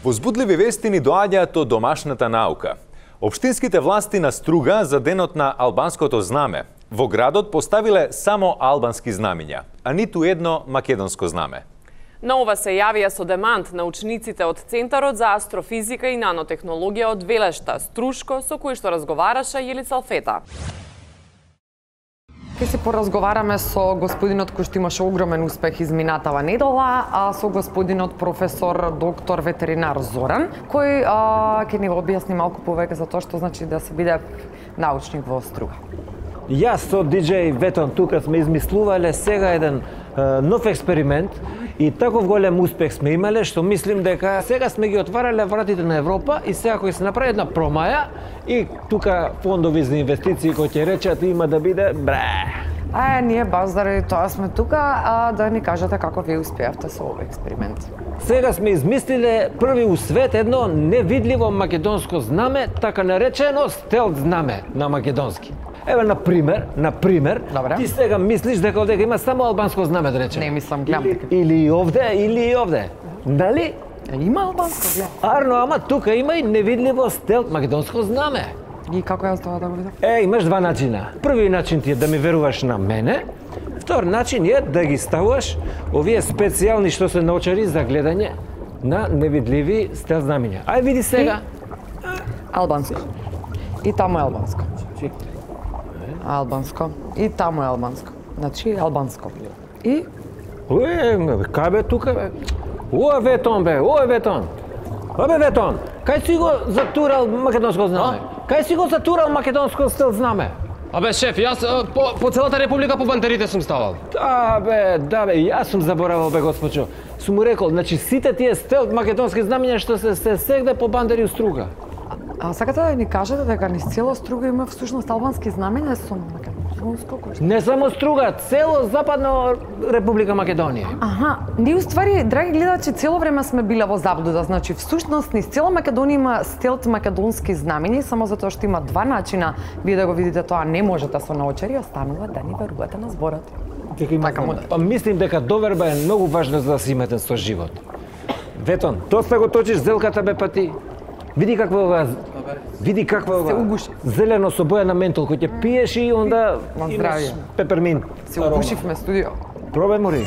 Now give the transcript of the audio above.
Возбудливи вести ни доаѓаат од домашната наука. Општинските власти на Струга за денот на албанското знаме во градот поставиле само албански знамиња, а ниту едно македонско знаме. На ова се јавија со демант на учениците од Центарот за астрофизика и нанотехнологија од Велешта, Струшко, со кој што разговараше Јелица Алфета. Ке си поразговараме со господинот кој што имаше огромен успех изминатава недела, а со господинот професор доктор ветеринар Зоран, кој ќе ни го објасни малку повеќе за тоа што значи да се биде научник во Струга. Јас со диџеј Ветон тука сме измислувале сега еден нов експеримент и таков голем успех сме имале што мислим дека сега сме ги отварале вратите на Европа и сега кој се направи една промаја и тука фондови за инвестиции кои ќе речат има да биде бре. Ние баш заради тоа сме тука, да ни кажете како вие успеавте со овој експеримент. Сега сме измислиле први у свет едно невидливо македонско знаме, така наречено стелт знаме на македонски. Еве, например, добре, ти сега мислиш дека овде има само албанско знаме, да речем. Не мислам, гледам дека. Или овде. Дали? Има албанско, гледам. Арно, ама тука има и невидливо стелт македонско знаме. И како јас тоа да го видам? Имаш два начина. Први начин ти е да ми веруваш на мене, втор начин е да ги ставуваш овие специјални што се научари за гледање на невидливи стелт знамиња. Ај види сега. Албанско. И таму е албанско. Албанско. И таму е албанско. Значи албанско. И Кај бе тука бе? Ој Ветон. Абе Ветон, кај си го затурал македонско знаме? Кај си го затурал македонско стелт знаме? Абе шеф, јас по целата република по бандерите сум ставал. Да бе, јас сум заборавал бе госпочо. Сум му рекол, значи сите тие стелт македонски знамиња што се сегде по бандери у Струга. А сакате да ни кажете дека низ цела Струга има всушност албански знамиња со македонско кој? Не само Струга, цело западно Република Македонија. Ние уствари, драги гледачи, цело време сме биле во заблуда. Значи, всушност низ цела Македонија има стелт македонски знамиња, само затоа што има два начина вие да го видите тоа, не можете со научари, останува да ни верувате на зборот. Па мислим дека доверба е многу важна за да се имате со живот. Ветон, доста го точиш зелката бе па ти. Види каква ова зелено со боја на ментол кој ќе пиеш и онда имаш пепермин. Се угушивме студио. Пробај мори.